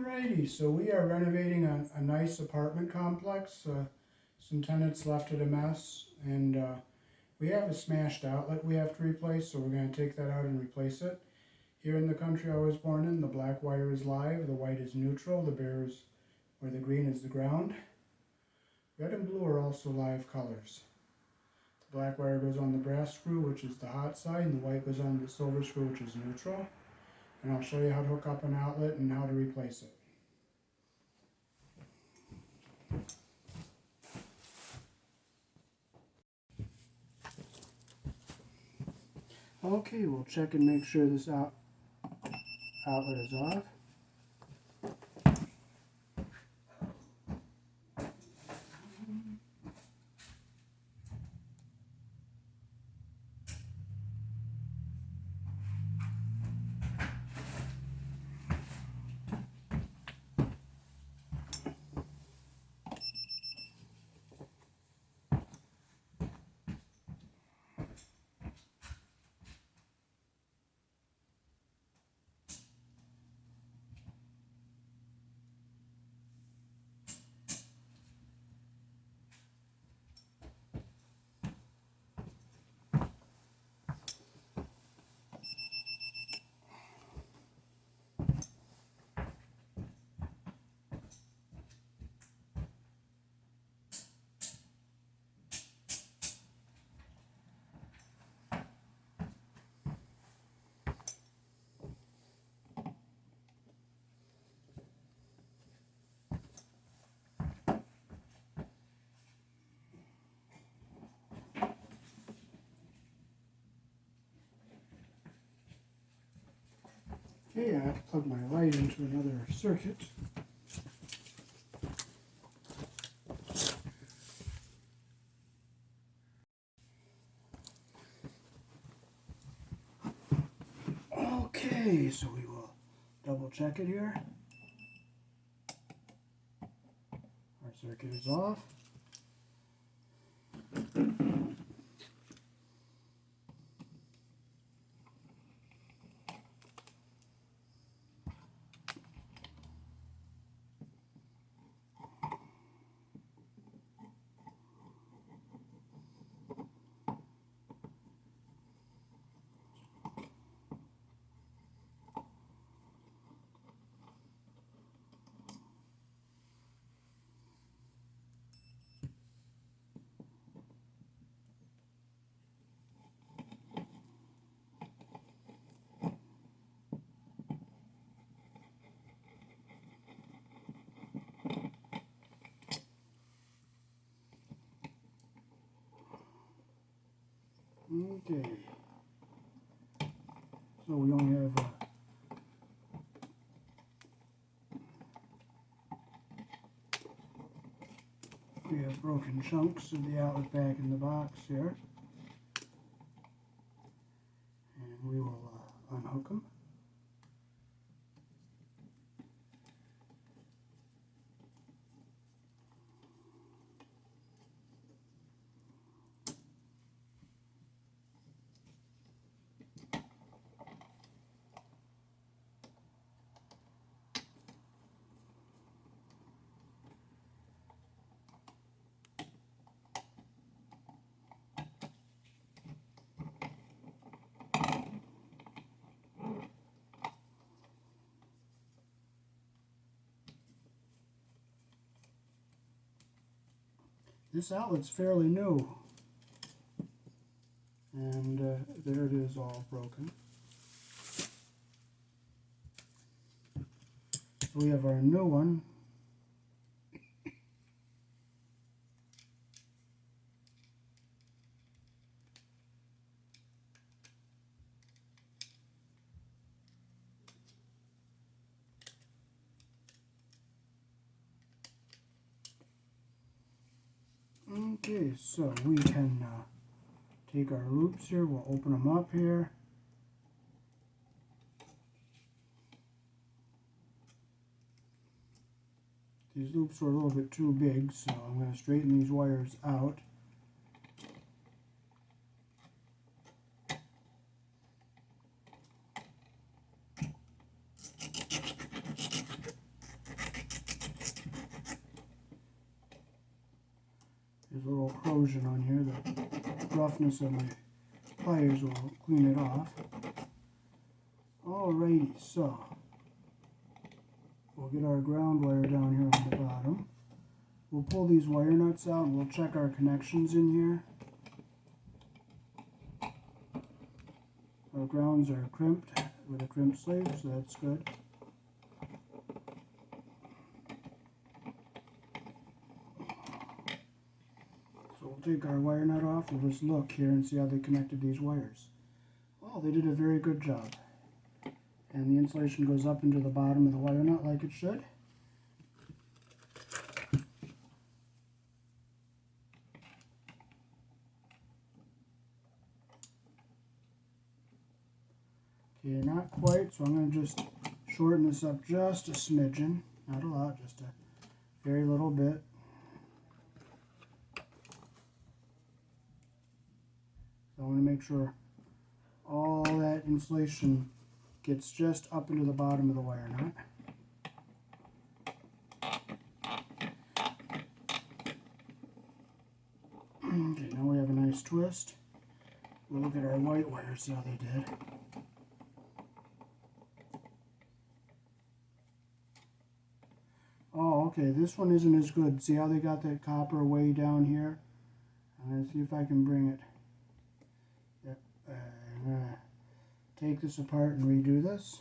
Alrighty, so we are renovating a nice apartment complex. Some tenants left it a mess, and we have a smashed outlet we have to replace, so we're going to take that out and replace it. Here in the country I was born in, the black wire is live, the white is neutral, the bare is where the green is the ground. Red and blue are also live colors. The black wire goes on the brass screw, which is the hot side, and the white goes on the silver screw, which is neutral. And I'll show you how to hook up an outlet and how to replace it. Okay, we'll check and make sure this outlet is off. Okay, I have to plug my light into another circuit. Okay, so we will double check it here. Our circuit is off. Okay, so we only have broken chunks of the outlet back in the box here, and we will unhook them. This outlet's fairly new, and there it is, all broken. We have our new one. Okay, so we can take our loops here, we'll open them up here. These loops are a little bit too big, so I'm going to straighten these wires out. corrosion on here. The roughness of my pliers will clean it off. Alrighty, so we'll get our ground wire down here on the bottom. We'll pull these wire nuts out and we'll check our connections in here. Our grounds are crimped with a crimp sleeve, so that's good. So we'll take our wire nut off. We'll just look here and see how they connected these wires. Oh, they did a very good job. And the insulation goes up into the bottom of the wire nut like it should. Okay, not quite, so I'm going to just shorten this up just a smidgen. Not a lot, just a very little bit. So I want to make sure all that insulation gets just up into the bottom of the wire nut. Okay, now we have a nice twist. We'll look at our white wires, see how they did. Oh, okay, this one isn't as good. See how they got that copper way down here? I'm going to see if I can bring it. Yep. I'm going to take this apart and redo this.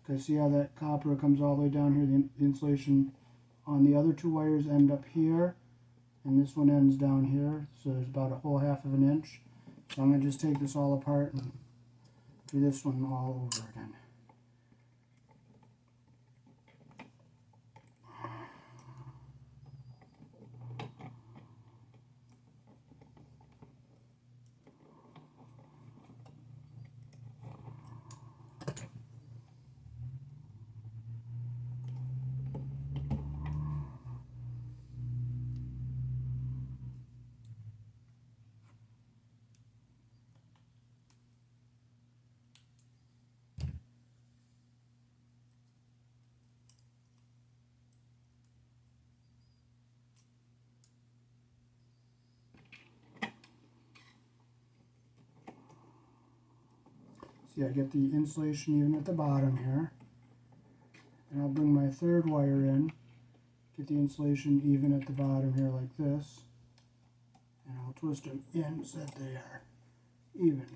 Because see how that copper comes all the way down here? The insulation on the other two wires end up here. And this one ends down here. So there's about a whole half of an inch. So I'm going to just take this all apart and do this one all over again. See, I get the insulation even at the bottom here. And I'll bring my third wire in, get the insulation even at the bottom here like this. And I'll twist them in so that they are even.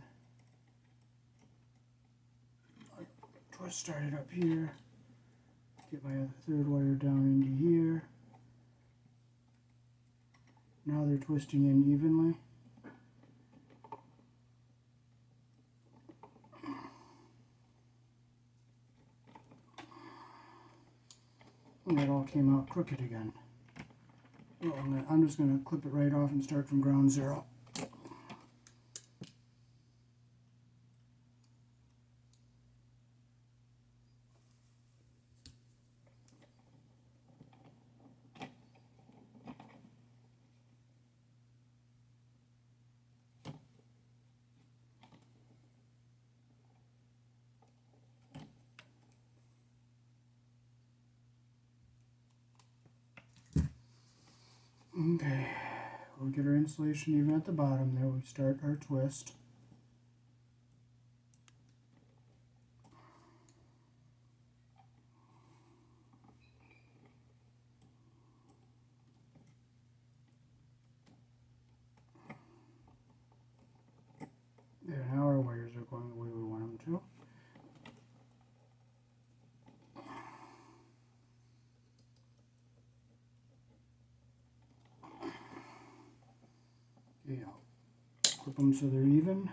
I twist started up here, get my third wire down into here. Now they're twisting in evenly. And that all came out crooked again. Well, I'm just going to clip it right off and start from ground zero. Okay, we'll get our insulation even at the bottom there. We start our twist. There, now our wires are going the way we want them to. Okay, I'll clip them so they're even.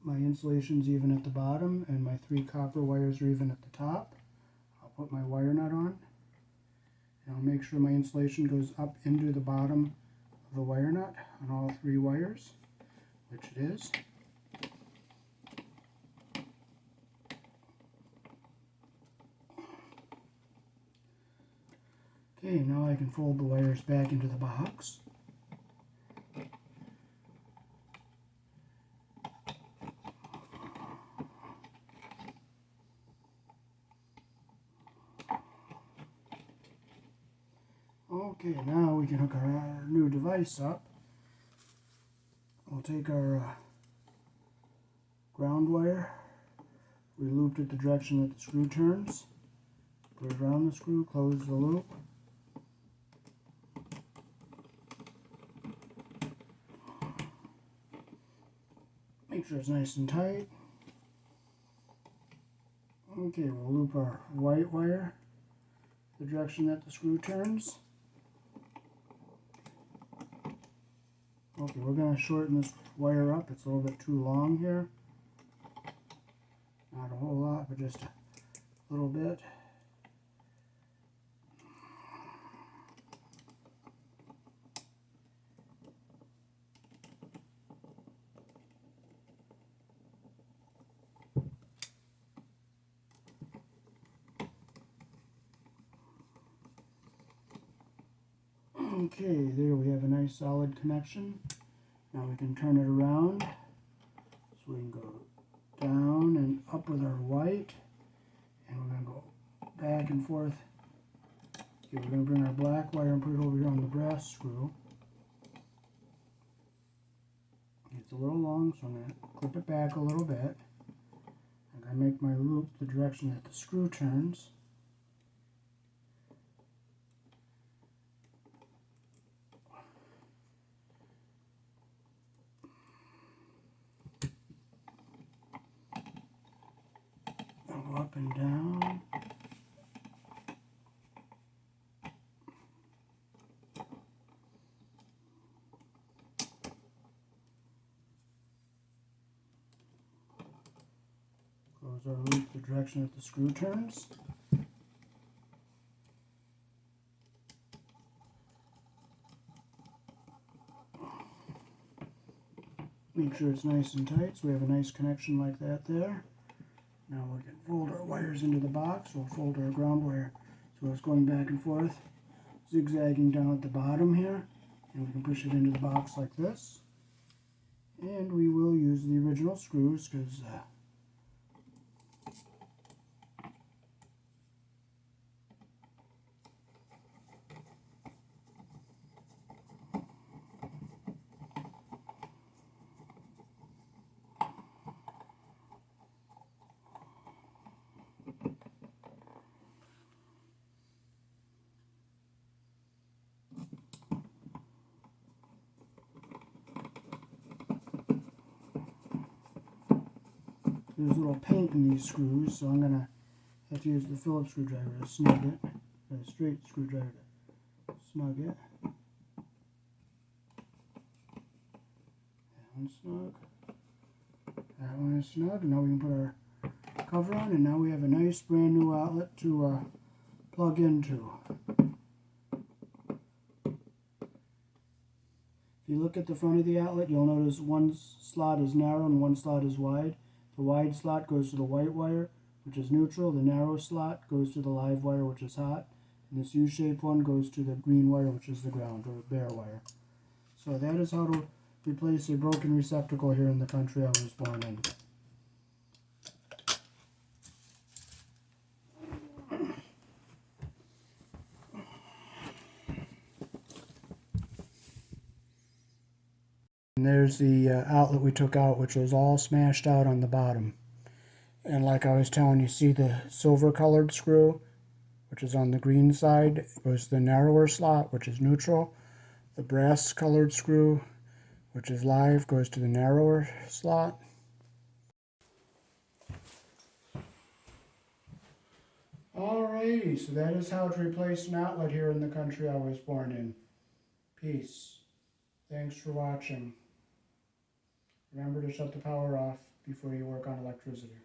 My insulation's even at the bottom, and my 3 copper wires are even at the top. I'll put my wire nut on, and I'll make sure my insulation goes up into the bottom of the wire nut on all 3 wires, which it is. Okay, now I can fold the wires back into the box. Okay, now we can hook our new device up. We'll take our ground wire. We looped it the direction that the screw turns. Put it around the screw, close the loop. Make sure it's nice and tight. Okay, we'll loop our white wire the direction that the screw turns. Okay, we're going to shorten this wire up. It's a little bit too long here. Not a whole lot, but just a little bit. Okay, there we have a nice solid connection. Now we can turn it around. So we can go down and up with our white. And we're going to go back and forth. Okay, we're going to bring our black wire and put it over here on the brass screw. It's a little long, so I'm going to clip it back a little bit. I'm going to make my loop the direction that the screw turns. I'll go up and down. Close our loop the direction that the screw turns. Make sure it's nice and tight so we have a nice connection like that there. Now we can fold our wires into the box. We'll fold our ground wire so it's going back and forth, zigzagging down at the bottom here. And we can push it into the box like this. And we will use the original screws because there's a little paint in these screws, so I'm going to have to use the Phillips screwdriver to snug it, a straight screwdriver to snug it. That one's snug. That one is snug. Now we can put our cover on, and now we have a nice brand new outlet to plug into. If you look at the front of the outlet, you'll notice one slot is narrow and one slot is wide. The wide slot goes to the white wire, which is neutral. The narrow slot goes to the live wire, which is hot. And this U-shaped one goes to the green wire, which is the ground, or bare wire. So that is how to replace a broken receptacle here in the country I was born in. And there's the outlet we took out, which was all smashed out on the bottom. And like I was telling you, see the silver colored screw, which is on the green side, goes to the narrower slot, which is neutral. The brass colored screw, which is live, goes to the narrower slot. Alrighty, so that is how to replace an outlet here in the country I was born in. Peace. Thanks for watching. Remember to shut the power off before you work on electricity.